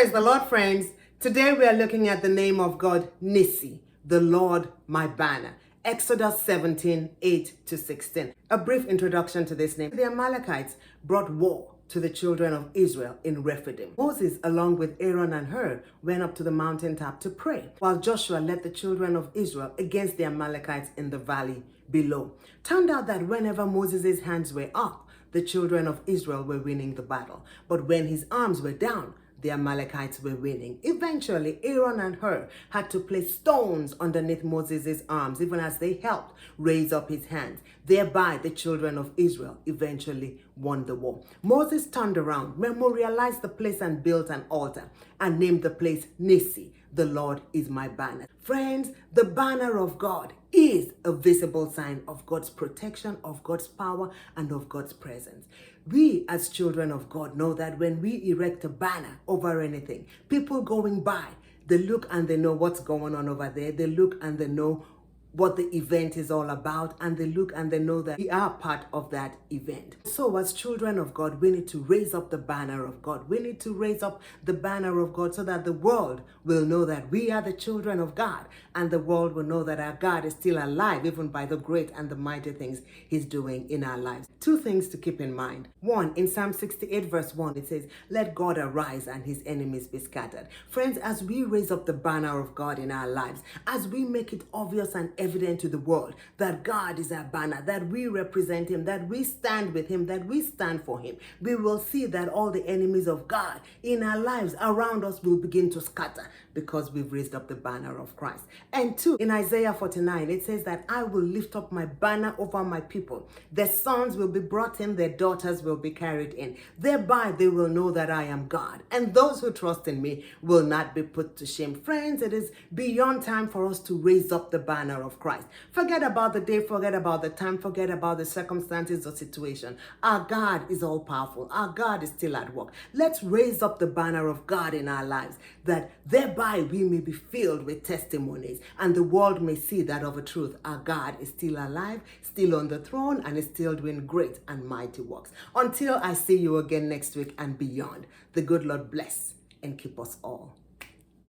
Praise the Lord, friends. Today we are looking at the name of God, Nissi, the Lord my banner. Exodus 17:8-16. A brief introduction to this name. The Amalekites brought war to the children of Israel in Rephidim. Moses, along with Aaron and Hur, went up to the mountaintop to pray, while Joshua led the children of Israel against the Amalekites in the valley below. Turned out that whenever Moses' hands were up, the children of Israel were winning the battle. But when his arms were down, the Amalekites were winning. Eventually, Aaron and Hur had to place stones underneath Moses' arms, even as they helped raise up his hands. Thereby, the children of Israel eventually won the war. Moses turned around, memorialized the place and built an altar and named the place Nissi, the Lord is my banner. Friends, the banner of God is a visible sign of God's protection, of God's power, and of God's presence. We as children of God know that when we erect a banner over anything, people going by, they look and they know what's going on over there. They look and they know what the event is all about, and they look and they know that we are part of that event. So as children of God, we need to raise up the banner of God. We need to raise up the banner of God so that the world will know that we are the children of God, and the world will know that our God is still alive, even by the great and the mighty things he's doing in our lives. Two things to keep in mind. One, in Psalm 68 verse 1, it says, "Let God arise and his enemies be scattered." Friends, as we raise up the banner of God in our lives, as we make it obvious and evident to the world that God is our banner, that we represent him, that we stand with him, that we stand for him, we will see that all the enemies of God in our lives around us will begin to scatter because we've raised up the banner of Christ. And two, in Isaiah 49, it says that I will lift up my banner over my people. Their sons will be brought in, their daughters will be carried in. Thereby they will know that I am God, and those who trust in me will not be put to shame. Friends, it is beyond time for us to raise up the banner of Christ. Forget about the day, forget about the time, forget about the circumstances or situation. Our God is all powerful. Our God is still at work. Let's raise up the banner of God in our lives, that thereby we may be filled with testimonies, and the world may see that of a truth our God is still alive, still on the throne, and is still doing great and mighty works. Until I see you again next week and beyond, the good Lord bless and keep us all.